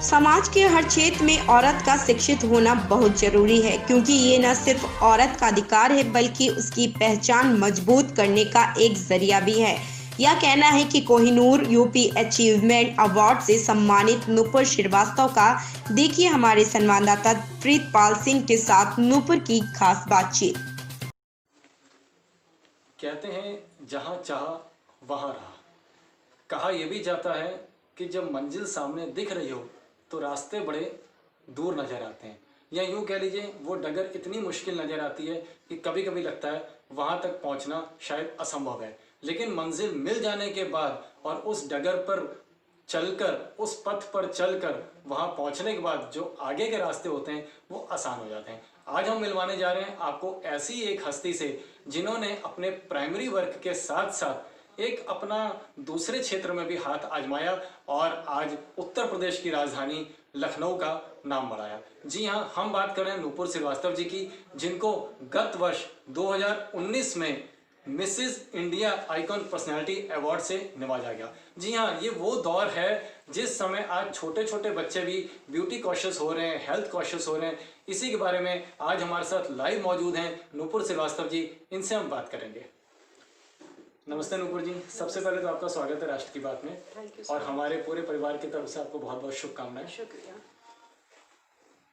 समाज के हर क्षेत्र में औरत का शिक्षित होना बहुत जरूरी है, क्योंकि ये न सिर्फ औरत का अधिकार है बल्कि उसकी पहचान मजबूत करने का एक जरिया भी है। यह कहना है कि कोहिनूर यूपी अचीवमेंट अवार्ड से सम्मानित नूपुर श्रीवास्तव का। देखिए हमारे संवाददाता प्रीतपाल सिंह के साथ नूपुर की खास बातचीत। कहते हैं जहाँ चाह वहाँ रहा। कहा यह भी जाता है कि जब मंजिल सामने दिख रही हो तो रास्ते बड़े दूर नजर आते हैं, या यूं कह लीजिए वो डगर इतनी मुश्किल नजर आती है कि कभी कभी लगता है वहां तक पहुंचना शायद असंभव है। लेकिन मंजिल मिल जाने के बाद और उस डगर पर चलकर, उस पथ पर चलकर वहां पहुंचने के बाद जो आगे के रास्ते होते हैं वो आसान हो जाते हैं। आज हम मिलवाने जा रहे हैं आपको ऐसी एक हस्ती से जिन्होंने अपने प्राइमरी वर्क के साथ साथ एक अपना दूसरे क्षेत्र में भी हाथ आजमाया और आज उत्तर प्रदेश की राजधानी लखनऊ का नाम बढ़ाया। जी हाँ, हम बात कर रहे हैं नूपुर श्रीवास्तव जी की, जिनको गत वर्ष 2019 में Mrs India icon personality award से नवाजा गया। जी हाँ, ये वो दौर है जिस समय आज छोटे छोटे बच्चे भी ब्यूटी कॉशियस हो रहे हैं, हेल्थ कॉशियस हो रहे हैं। इसी के बारे में आज हमारे साथ लाइव मौजूद हैं नूपुर श्रीवास्तव जी, इनसे हम बात करेंगे। नमस्ते नूपुर जी, सबसे पहले तो आपका स्वागत है राष्ट्र की बात में, और हमारे पूरे परिवार की तरफ से आपको बहुत बहुत शुभकामनाएं। शुक्रिया।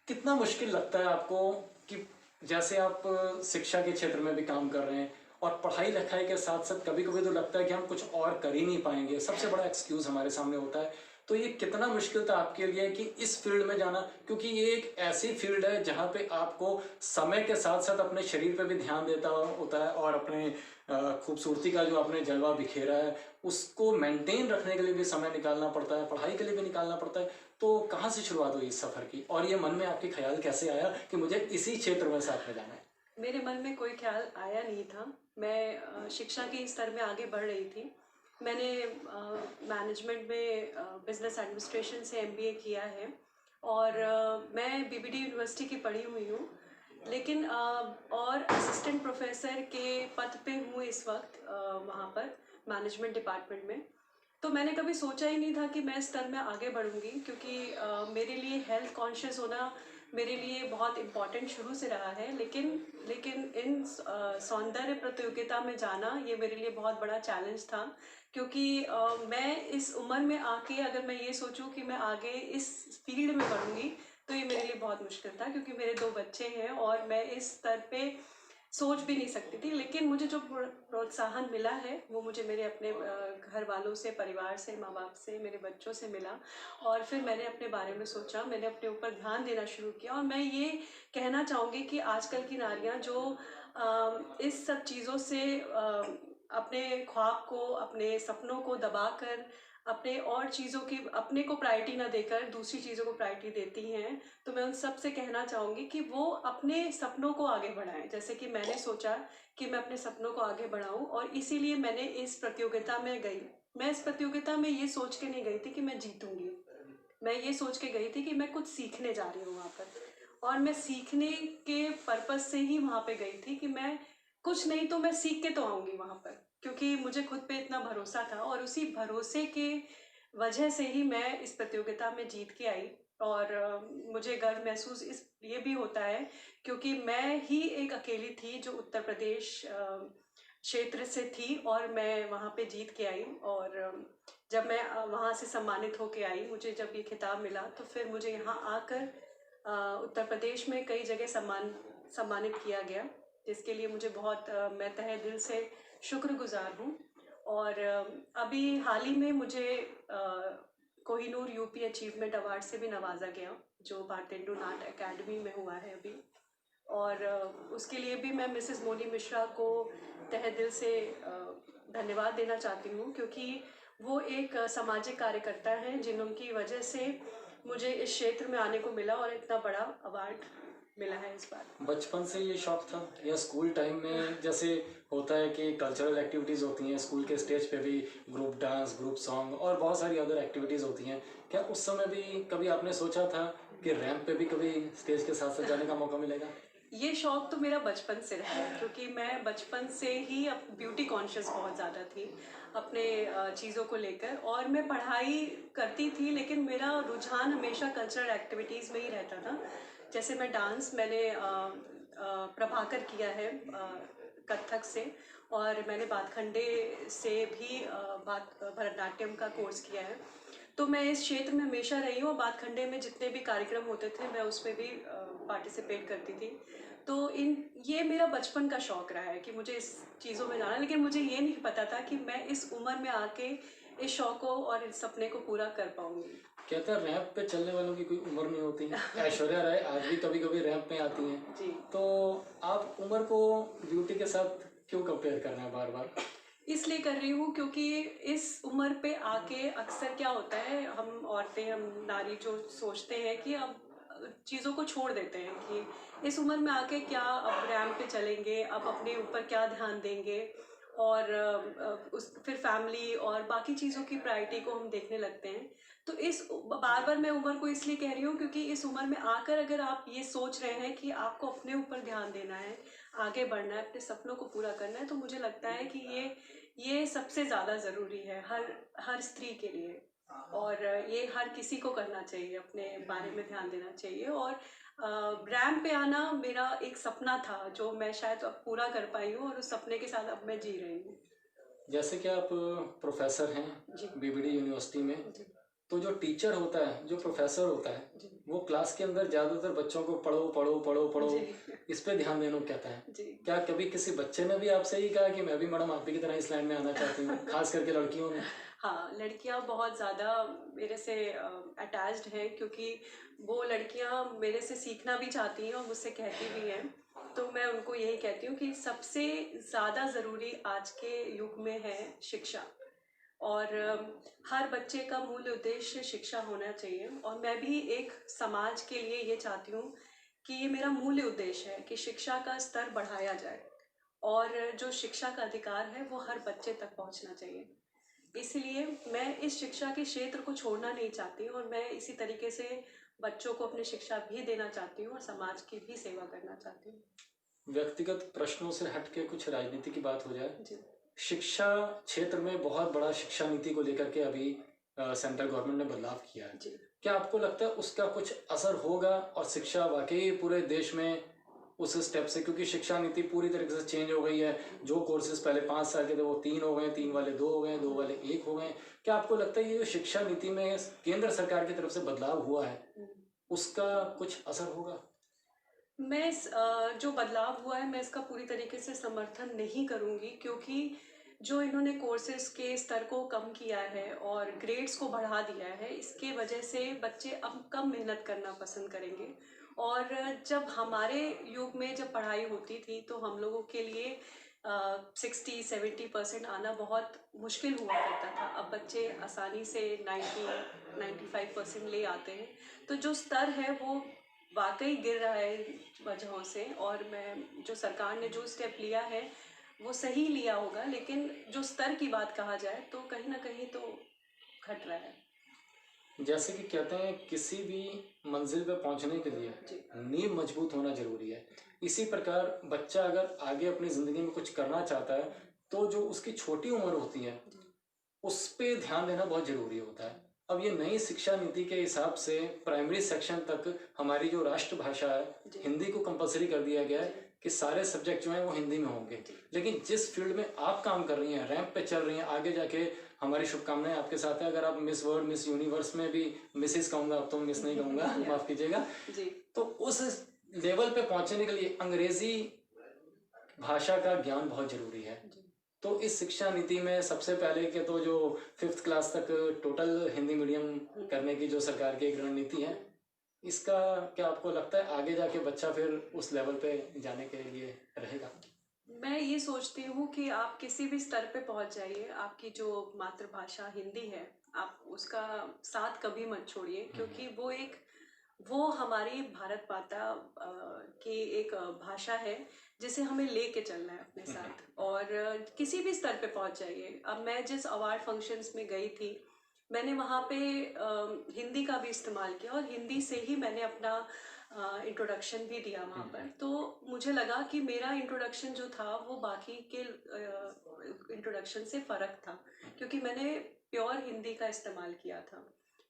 कितना मुश्किल लगता है आपको कि जैसे आप शिक्षा के क्षेत्र में भी काम कर रहे हैं और पढ़ाई लिखाई के साथ साथ कभी कभी तो लगता है कि हम कुछ और कर ही नहीं पाएंगे, सबसे बड़ा एक्सक्यूज हमारे सामने होता है। तो ये कितना मुश्किल था आपके लिए कि इस फील्ड में जाना, क्योंकि ये एक ऐसी फील्ड है जहाँ पे आपको समय के साथ साथ अपने शरीर पे भी ध्यान देता होता है और अपने खूबसूरती का जो आपने जलवा बिखेरा है उसको मेंटेन रखने के लिए भी समय निकालना पड़ता है, पढ़ाई के लिए भी निकालना पड़ता है। तो कहाँ से शुरुआत हुई इस सफ़र की, और ये मन में आपके ख्याल कैसे आया कि मुझे इसी क्षेत्र में साथ में जाना है? मेरे मन में कोई ख्याल आया नहीं था। मैं शिक्षा के स्तर में आगे बढ़ रही थी। मैंने मैनेजमेंट में बिजनेस एडमिनिस्ट्रेशन से एमबीए किया है और मैं बीबीडी यूनिवर्सिटी की पढ़ी हुई हूँ, लेकिन और असिस्टेंट प्रोफेसर के पद पे हूँ इस वक्त वहाँ पर मैनेजमेंट डिपार्टमेंट में। तो मैंने कभी सोचा ही नहीं था कि मैं इस स्तर में आगे बढ़ूंगी, क्योंकि मेरे लिए हेल्थ कॉन्शियस होना मेरे लिए बहुत इम्पॉर्टेंट शुरू से रहा है। लेकिन इन सौंदर्य प्रतियोगिता में जाना ये मेरे लिए बहुत बड़ा चैलेंज था, क्योंकि मैं इस उम्र में आके अगर मैं ये सोचूं कि मैं आगे इस फील्ड में बढ़ूंगी तो ये मेरे लिए बहुत मुश्किल था, क्योंकि मेरे 2 बच्चे हैं और मैं इस स्तर पे सोच भी नहीं सकती थी। लेकिन मुझे जो प्रोत्साहन मिला है वो मुझे मेरे अपने घर वालों से, परिवार से, माँ बाप से, मेरे बच्चों से मिला। और फिर मैंने अपने बारे में सोचा, मैंने अपने ऊपर ध्यान देना शुरू किया। और मैं ये कहना चाहूँगी कि आजकल की नारियाँ जो इस सब चीज़ों से अपने ख्वाब को, अपने सपनों को दबाकर, अपने और चीज़ों की अपने को प्रायोरिटी ना देकर दूसरी चीज़ों को प्रायोरिटी देती हैं, तो मैं उन सब से कहना चाहूँगी कि वो अपने सपनों को आगे बढ़ाएं। जैसे कि मैंने सोचा कि मैं अपने सपनों को आगे बढ़ाऊं, और इसीलिए मैंने इस प्रतियोगिता में गई। मैं इस प्रतियोगिता में ये सोच के नहीं गई थी कि मैं जीतूंगी। मैं ये सोच के गई थी कि मैं कुछ सीखने जा रही हूँ वहाँ पर, और मैं सीखने के पर्पज से ही वहाँ पे गई थी कि मैं कुछ नहीं तो मैं सीख के तो आऊँगी वहाँ पर, क्योंकि मुझे खुद पे इतना भरोसा था। और उसी भरोसे के वजह से ही मैं इस प्रतियोगिता में जीत के आई। और मुझे गर्व महसूस इस ये भी होता है क्योंकि मैं ही एक अकेली थी जो उत्तर प्रदेश क्षेत्र से थी, और मैं वहाँ पे जीत के आई। और जब मैं वहाँ से सम्मानित होके आई, मुझे जब ये खिताब मिला, तो फिर मुझे यहाँ आकर उत्तर प्रदेश में कई जगह सम्मानित किया गया, जिसके लिए मुझे बहुत मैं तहे दिल से शुक्रगुजार हूँ। और अभी हाल ही में मुझे कोहिनूर यूपी अचीवमेंट अवार्ड से भी नवाजा गया, जो भारतेंदु नाट्य अकेडमी में हुआ है अभी। और उसके लिए भी मैं मिसेस मोनी मिश्रा को तहे दिल से धन्यवाद देना चाहती हूँ, क्योंकि वो एक सामाजिक कार्यकर्ता हैं जिनकी वजह से मुझे इस क्षेत्र में आने को मिला और इतना बड़ा अवार्ड मिला है इस बार। बचपन से ये शौक था, या स्कूल टाइम में जैसे होता है कि कल्चरल एक्टिविटीज़ होती हैं स्कूल के स्टेज पे भी, ग्रुप डांस, ग्रुप सॉन्ग और बहुत सारी अदर एक्टिविटीज़ होती हैं, क्या उस समय भी कभी आपने सोचा था कि रैंप पे भी कभी स्टेज के साथ साथ जाने का मौका मिलेगा? ये शौक तो मेरा बचपन से रहा है, क्योंकि मैं बचपन से ही अब ब्यूटी कॉन्शियस बहुत ज़्यादा थी अपने चीज़ों को लेकर। और मैं पढ़ाई करती थी, लेकिन मेरा रुझान हमेशा कल्चरल एक्टिविटीज़ में ही रहता था। जैसे मैं डांस मैंने प्रभाकर किया है कथक से, और मैंने बातखंडे से भी भरतनाट्यम का कोर्स किया है। तो मैं इस क्षेत्र में हमेशा रही हूँ, और बातखंडे में जितने भी कार्यक्रम होते थे मैं उसमें भी पार्टिसिपेट करती थी। तो ये मेरा बचपन का शौक रहा है कि मुझे इस चीज़ों में जाना, लेकिन मुझे ये नहीं पता था कि मैं इस उम्र में आके इस शौक को और इस सपने को पूरा कर पाऊंगी। कहते हैं रैंप पे चलने वालों की कोई उम्र नहीं होती। ऐश्वर्या राय आज भी कभी कभी रैंप पे आती हैं। जी। तो आप उम्र को ब्यूटी के साथ क्यों कंपेयर कर रहे हैं बार बार? इसलिए कर रही हूँ क्योंकि इस उम्र पे आके अक्सर क्या होता है, हम औरतें, हम नारी जो सोचते हैं कि अब चीज़ों को छोड़ देते हैं कि इस उम्र में आके क्या अब रैंप पे चलेंगे, अब अपने ऊपर क्या ध्यान देंगे, और उस फिर फैमिली और बाकी चीज़ों की प्रायोरिटी को हम देखने लगते हैं। तो बार बार मैं उम्र को इसलिए कह रही हूँ क्योंकि इस उम्र में आकर अगर आप ये सोच रहे हैं कि आपको अपने ऊपर ध्यान देना है, आगे बढ़ना है, अपने सपनों को पूरा करना है, तो मुझे लगता है कि ये सबसे ज़्यादा ज़रूरी है हर स्त्री के लिए। और ये हर किसी को करना चाहिए, अपने बारे में ध्यान देना चाहिए। और रैंप पे आना मेरा एक सपना था जो मैं शायद अब पूरा कर पाई हूँ, और उस सपने के साथ अब मैं जी रही हूँ। जैसे कि आप प्रोफेसर हैं जी। बीबीडी यूनिवर्सिटी में, जी। तो जो टीचर होता है, जो प्रोफेसर होता है, जी। वो क्लास के अंदर ज़्यादातर बच्चों को पढ़ो पढ़ो पढ़ो पढ़ो जी। इस पे ध्यान देना कहता है। जी। क्या कभी किसी बच्चे ने भी आपसे ही कहा कि मैं भी मैडम आप ही की तरह इस लाइन में आना चाहती हूँ, खास करके लड़कियों ने? हाँ, लड़कियां बहुत ज़्यादा मेरे से अटैच्ड हैं, क्योंकि वो लड़कियां मेरे से सीखना भी चाहती हैं और मुझसे कहती भी हैं। तो मैं उनको यही कहती हूँ कि सबसे ज़्यादा ज़रूरी आज के युग में है शिक्षा। और हर बच्चे का मूल उद्देश्य शिक्षा होना चाहिए, और मैं भी एक समाज के लिए ये चाहती हूँ कि ये मेरा मूल उद्देश्य है कि शिक्षा का स्तर बढ़ाया जाए, और जो शिक्षा का अधिकार है वो हर बच्चे तक पहुँचना चाहिए। इसलिए मैं इस शिक्षा के क्षेत्र को छोड़ना नहीं चाहती, और मैं इसी तरीके से बच्चों को अपनी शिक्षा भी देना चाहती हूँ और समाज की भी सेवा करना चाहती हूँ। व्यक्तिगत प्रश्नों से हट के कुछ राजनीति की बात हो जाए। जी। शिक्षा क्षेत्र में बहुत बड़ा शिक्षा नीति को लेकर के अभी सेंट्रल गवर्नमेंट ने बदलाव किया है। जी। क्या आपको लगता है उसका कुछ असर होगा और शिक्षा वाकई पूरे देश में उस स्टेप से, क्योंकि शिक्षा नीति पूरी तरीके से चेंज हो गई है, जो कोर्सेज पहले 5 साल के थे वो 3 हो गए, 3 वाले 2 हो गए, 2 वाले 1 हो गए। क्या आपको लगता है ये जो शिक्षा नीति में केंद्र सरकार की तरफ से बदलाव हुआ है उसका कुछ असर होगा? मैं जो बदलाव हुआ है मैं इसका पूरी तरीके से समर्थन नहीं करूंगी, क्योंकि जो इन्होंने कोर्सेज के स्तर को कम किया है और ग्रेड्स को बढ़ा दिया है, इसके वजह से बच्चे अब कम मेहनत करना पसंद करेंगे। और जब हमारे युग में जब पढ़ाई होती थी तो हम लोगों के लिए 60-70% आना बहुत मुश्किल हुआ करता था। अब बच्चे आसानी से 90-95% ले आते हैं। तो जो स्तर है वो वाकई गिर रहा है वजहों से, और मैं जो सरकार ने जो स्टेप लिया है वो सही लिया होगा, लेकिन जो स्तर की बात कहा जाए तो कहीं ना कहीं तो घट रहा है। जैसे कि कहते हैं किसी भी मंजिल पे पहुंचने के लिए नींव मजबूत होना जरूरी है। इसी प्रकार बच्चा अगर आगे अपनी ज़िंदगी में कुछ करना चाहता है तो जो उसकी छोटी उम्र होती है उस पे ध्यान देना बहुत ज़रूरी होता है। अब ये नई शिक्षा नीति के हिसाब से प्राइमरी सेक्शन तक हमारी जो राष्ट्रभाषा है हिंदी को कंपलसरी कर दिया गया है कि सारे सब्जेक्ट जो हैं वो हिंदी में होंगे। लेकिन जिस फील्ड में आप काम कर रही हैं, रैंप पे चल रही हैं, आगे जाके हमारी शुभकामनाएं आपके साथ है। अगर आप मिस वर्ल्ड, मिस यूनिवर्स में भी मिसेस कहूँगा, अब तो मिस नहीं कहूँगा, माफ़ कीजिएगा, तो उस लेवल पे पहुँचने के लिए अंग्रेजी भाषा का ज्ञान बहुत ज़रूरी है। तो इस शिक्षा नीति में सबसे पहले के तो जो 5th क्लास तक टोटल हिंदी मीडियम करने की जो सरकार की एक रणनीति है, इसका क्या आपको लगता है आगे जाके बच्चा फिर उस लेवल पे जाने के लिए रहेगा? मैं ये सोचती हूँ कि आप किसी भी स्तर पे पहुँच जाइए, आपकी जो मातृभाषा हिंदी है आप उसका साथ कभी मत छोड़िए, क्योंकि वो हमारी भारत माता की एक भाषा है जिसे हमें लेके चलना है अपने साथ। और किसी भी स्तर पे पहुंच जाइए। अब मैं जिस अवार्ड फंक्शंस में गई थी मैंने वहाँ पे हिंदी का भी इस्तेमाल किया, और हिंदी से ही मैंने अपना इंट्रोडक्शन भी दिया वहाँ पर। तो मुझे लगा कि मेरा इंट्रोडक्शन जो था वो बाकी के इंट्रोडक्शन से फ़र्क था, क्योंकि मैंने प्योर हिंदी का इस्तेमाल किया था,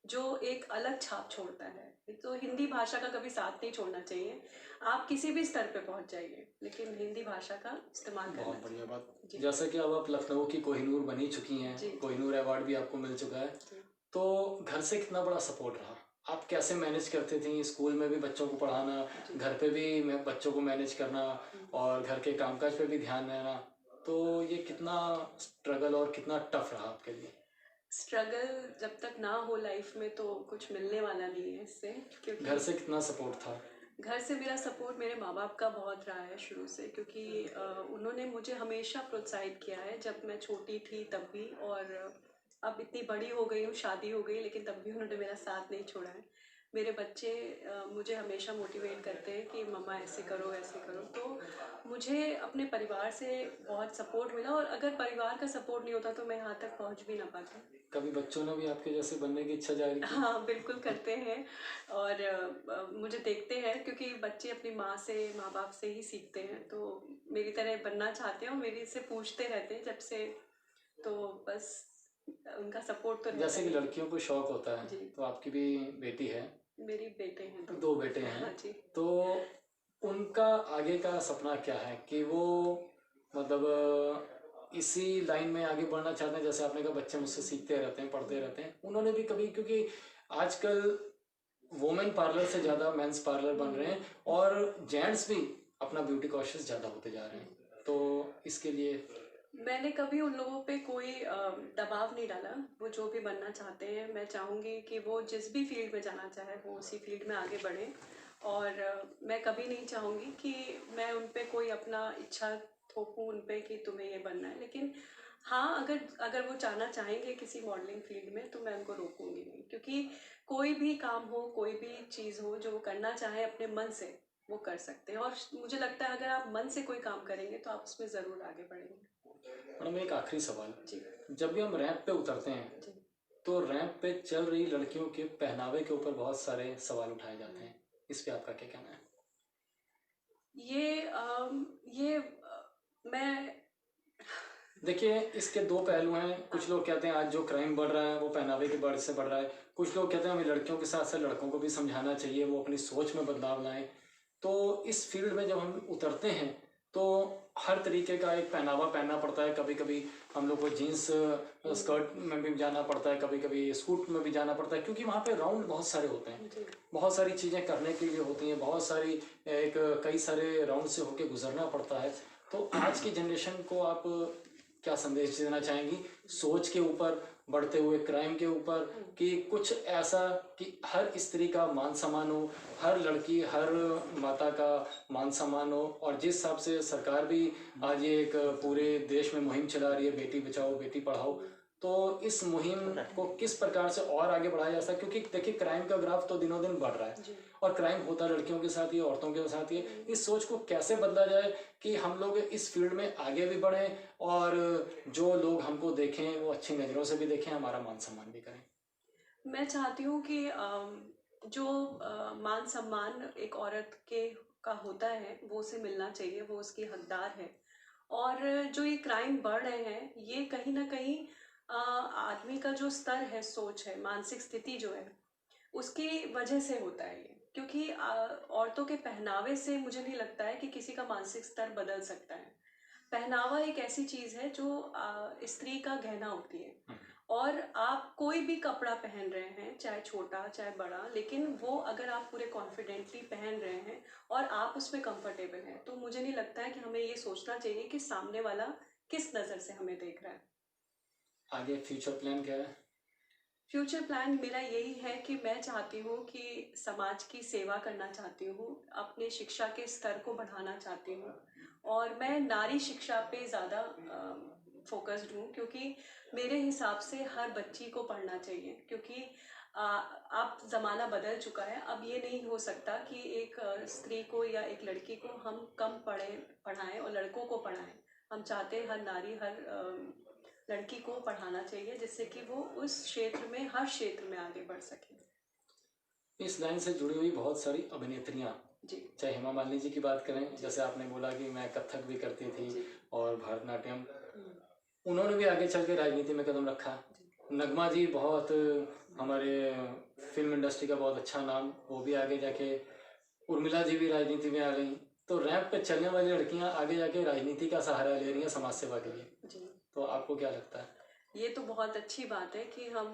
जो एक अलग छाप छोड़ता है। तो हिंदी भाषा का कभी साथ नहीं छोड़ना चाहिए। आप किसी भी स्तर पे पहुंच जाइए, लेकिन हिंदी भाषा का इस्तेमाल करना बहुत बढ़िया चाहिए। बात। जी। जैसा कि अब आप लखनऊ की कोहिनूर बनी चुकी हैं, जी। कोहिनूर अवार्ड भी आपको मिल चुका है, जी। तो घर से कितना बड़ा सपोर्ट रहा? आप कैसे मैनेज करते थी स्कूल में भी बच्चों को पढ़ाना, जी। घर पे भी मैं बच्चों को मैनेज करना और घर के कामकाज पे भी ध्यान देना, तो ये कितना स्ट्रगल और कितना टफ रहा आपके लिए? स्ट्रगल जब तक ना हो लाइफ में तो कुछ मिलने वाला नहीं है इससे, क्योंकि घर से कितना सपोर्ट था? घर से मेरा सपोर्ट मेरे माँ बाप का बहुत रहा है शुरू से, क्योंकि उन्होंने मुझे हमेशा प्रोत्साहित किया है, जब मैं छोटी थी तब भी, और अब इतनी बड़ी हो गई हूँ, शादी हो गई, लेकिन तब भी उन्होंने मेरा साथ नहीं छोड़ा है। मेरे बच्चे मुझे हमेशा मोटिवेट करते हैं कि मम्मा ऐसे करो ऐसे करो, तो मुझे अपने परिवार से बहुत सपोर्ट मिला, और अगर परिवार का सपोर्ट नहीं होता तो मैं यहाँ तक पहुँच भी ना पाती। कभी बच्चों ने भी आपके जैसे बनने की इच्छा जाहिर की? हाँ, बिल्कुल करते हैं, और मुझे देखते हैं, क्योंकि बच्चे अपनी माँ से, माँ-बाप से ही सीखते हैं, तो मेरी तरह बनना चाहते हैं और मेरे से पूछते रहते हैं जब से, तो बस उनका सपोर्ट तो रहता जैसे कि ही है। लड़कियों को शौक होता है, जी। तो आपकी भी बेटी है, मेरी बेटे हैं 2। 2 बेटे हैं, हाँ जी। तो उनका आगे का सपना क्या है कि वो मतलब इसी लाइन में आगे बढ़ना चाहते हैं? जैसे आपने कहा बच्चे मुझसे सीखते रहते हैं, पढ़ते रहते हैं, उन्होंने भी कभी, क्योंकि आजकल वुमेन पार्लर से ज़्यादा मेंस पार्लर बन रहे हैं और जेंट्स भी अपना ब्यूटी कॉन्शियस ज़्यादा होते जा रहे हैं, तो इसके लिए मैंने कभी उन लोगों पे कोई दबाव नहीं डाला। वो जो भी बनना चाहते हैं, मैं चाहूँगी कि वो जिस भी फील्ड में जाना चाहे वो उसी फील्ड में आगे बढ़ें, और मैं कभी नहीं चाहूँगी कि मैं उन पे कोई अपना इच्छा थोपूँ उन पे कि तुम्हें ये बनना है। लेकिन हाँ, अगर अगर वो जाना चाहेंगे किसी मॉडलिंग फील्ड में, तो मैं उनको रोकूँगी नहीं, क्योंकि कोई भी काम हो, कोई भी चीज़ हो, जो वो करना चाहें अपने मन से, वो कर सकते हैं, और मुझे लगता है अगर आप मन से कोई काम करेंगे तो आप उसमें ज़रूर आगे बढ़ेंगे। मैडम एक आखिरी सवाल, जी। जब भी हम रैंप पे उतरते हैं जी। तो रैंप पे चल रही लड़कियों के पहनावे के ऊपर बहुत सारे सवाल उठाए जाते हैं, इस पे आपका क्या कहना है? मैं देखिए, इसके 2 पहलू हैं। कुछ लोग कहते हैं आज जो क्राइम बढ़ रहा है वो पहनावे की वजह से बढ़ रहा है। कुछ लोग कहते हैं हमें लड़कियों के साथ साथ लड़कों को भी समझाना चाहिए, वो अपनी सोच में बदलाव लाएं। तो इस फील्ड में जब हम उतरते हैं तो हर तरीके का एक पहनावा पहनना पड़ता है। कभी कभी हम लोग को जीन्स स्कर्ट में भी जाना पड़ता है, कभी कभी सूट में भी जाना पड़ता है, क्योंकि वहाँ पे राउंड बहुत सारे होते हैं, जी। बहुत सारी चीज़ें करने के लिए होती हैं, बहुत सारी कई सारे राउंड से होके गुजरना पड़ता है। तो आज की जनरेशन को आप क्या संदेश देना चाहेंगी सोच के ऊपर, बढ़ते हुए क्राइम के ऊपर, कि कुछ ऐसा कि हर स्त्री का मान सम्मान हो, हर लड़की, हर माता का मान सम्मान हो, और जिस हिसाब से सरकार भी आज ये एक पूरे देश में मुहिम चला रही है, बेटी बचाओ बेटी पढ़ाओ, तो इस मुहिम को किस प्रकार से और आगे बढ़ाया जा सकता है? क्योंकि देखिए क्राइम का ग्राफ तो दिनों दिन बढ़ रहा है जी। और क्राइम होता लड़कियों के साथ ही, औरतों के साथ ही। इस सोच को कैसे बदला जाए कि हम लोग इस फील्ड में आगे भी बढ़ें और जो लोग हमको देखें वो अच्छी नज़रों से भी देखें, हमारा मान सम्मान भी करें? मैं चाहती हूँ कि जो मान सम्मान एक औरत के का होता है वो उसे मिलना चाहिए, वो उसकी हकदार है, और जो ये क्राइम बढ़ रहे हैं ये कहीं ना कहीं आदमी का जो स्तर है, सोच है, मानसिक स्थिति जो है, उसकी वजह से होता है ये, क्योंकि औरतों के पहनावे से मुझे नहीं लगता है कि किसी का मानसिक स्तर बदल सकता है। पहनावा एक ऐसी चीज है जो स्त्री का गहना होती है, और आप कोई भी कपड़ा पहन रहे हैं, चाहे छोटा चाहे बड़ा, लेकिन वो अगर आप पूरे कॉन्फिडेंटली पहन रहे हैं और आप उसमें कंफर्टेबल हैं, तो मुझे नहीं लगता है कि हमें ये सोचना चाहिए कि सामने वाला किस नज़र से हमें देख रहा है। आगे फ्यूचर प्लान क्या है? फ्यूचर प्लान मेरा यही है कि मैं चाहती हूँ कि समाज की सेवा करना चाहती हूँ, अपने शिक्षा के स्तर को बढ़ाना चाहती हूँ, और मैं नारी शिक्षा पे ज़्यादा फोकस्ड हूँ, क्योंकि मेरे हिसाब से हर बच्ची को पढ़ना चाहिए, क्योंकि अब ज़माना बदल चुका है। अब ये नहीं हो सकता कि एक स्त्री को या एक लड़की को हम कम पढ़ाएं और लड़कों को पढ़ाएं। हम चाहते हैं हर नारी, हर लड़की को पढ़ाना चाहिए, जिससे कि वो उस क्षेत्र में, हर क्षेत्र में आगे बढ़ सके। इस लाइन से जुड़ी हुई बहुत सारी अभिनेत्रियां जी चाहे हेमा मालिनी जी की बात करें, जैसे आपने बोला कि मैं कथक भी करती थी जी और भरतनाट्यम, हम्म, उन्होंने भी आगे चल के राजनीति में कदम रखा। जी नगमा जी बहुत हमारे फिल्म इंडस्ट्री का बहुत अच्छा नाम, वो भी आगे जाके, उर्मिला जी भी राजनीति में आ गई। तो रैंप पे चलने वाली लड़कियां आगे जाके राजनीति का सहारा ले रही हैं समाज सेवा के लिए। जी तो आपको क्या लगता है? ये तो बहुत अच्छी बात है कि हम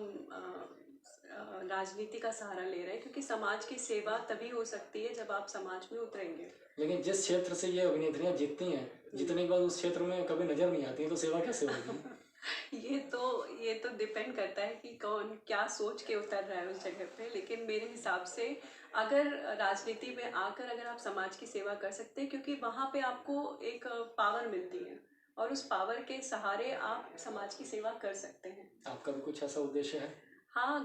राजनीति का सहारा ले रहे हैं, क्योंकि समाज की सेवा तभी हो सकती है जब आप समाज में उतरेंगे। लेकिन जिस क्षेत्र से ये अभिनेत्रियां जीतती हैं, जीतने के बाद उस क्षेत्र में कभी नजर नहीं आती है, तो सेवा कैसे होगी? ये तो डिपेंड करता है कि कौन क्या सोच के उतर रहा है उस जगह पे। लेकिन मेरे हिसाब से अगर राजनीति में आकर अगर आप समाज की सेवा कर सकते हैं, क्योंकि वहाँ पे आपको एक पावर मिलती है और उस पावर के सहारे आप समाज की सेवा कर सकते हैं। आपका भी कुछ ऐसा उद्देश्य है? हाँ,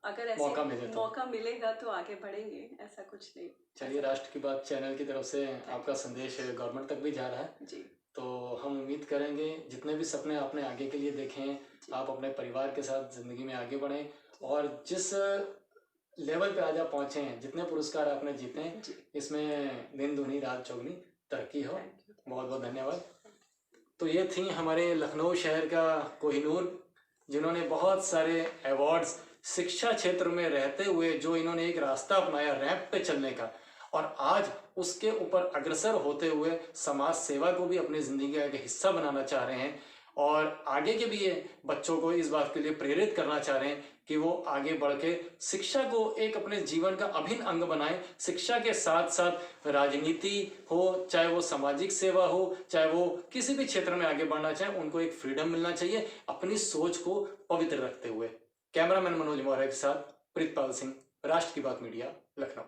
अगर ऐसे मौका मिले तो। मौका मिलेगा तो आगे बढ़ेंगे, ऐसा कुछ नहीं। चलिए, राष्ट्र की बात चैनल की तरफ से आपका संदेश गवर्नमेंट तक भी जा रहा है, जी तो हम उम्मीद करेंगे जितने भी सपने आपने आगे के लिए देखे हैं, आप अपने परिवार के साथ ज़िंदगी में आगे बढ़ें और जिस लेवल पे आज आप पहुँचे हैं, जितने पुरस्कार आपने जीते हैं, जी इसमें दिन दुनी रात चौगुनी तरक्की हो। Thank you. बहुत बहुत धन्यवाद। तो ये थी हमारे लखनऊ शहर का कोहिनूर, जिन्होंने बहुत सारे अवार्ड्स शिक्षा क्षेत्र में रहते हुए जो इन्होंने एक रास्ता अपनाया रैंप पे चलने का, और आज उसके ऊपर अग्रसर होते हुए समाज सेवा को भी अपनी ज़िंदगी का एक हिस्सा बनाना चाह रहे हैं और आगे के भी ये बच्चों को इस बात के लिए प्रेरित करना चाह रहे हैं कि वो आगे बढ़ के शिक्षा को एक अपने जीवन का अभिन्न अंग बनाएं। शिक्षा के साथ साथ राजनीति हो, चाहे वो सामाजिक सेवा हो, चाहे वो किसी भी क्षेत्र में आगे बढ़ना चाहें, उनको एक फ्रीडम मिलना चाहिए अपनी सोच को पवित्र रखते हुए। कैमरामैन मनोज मौर्य के साथ प्रीतपाल सिंह, राष्ट्र की बात मीडिया, लखनऊ।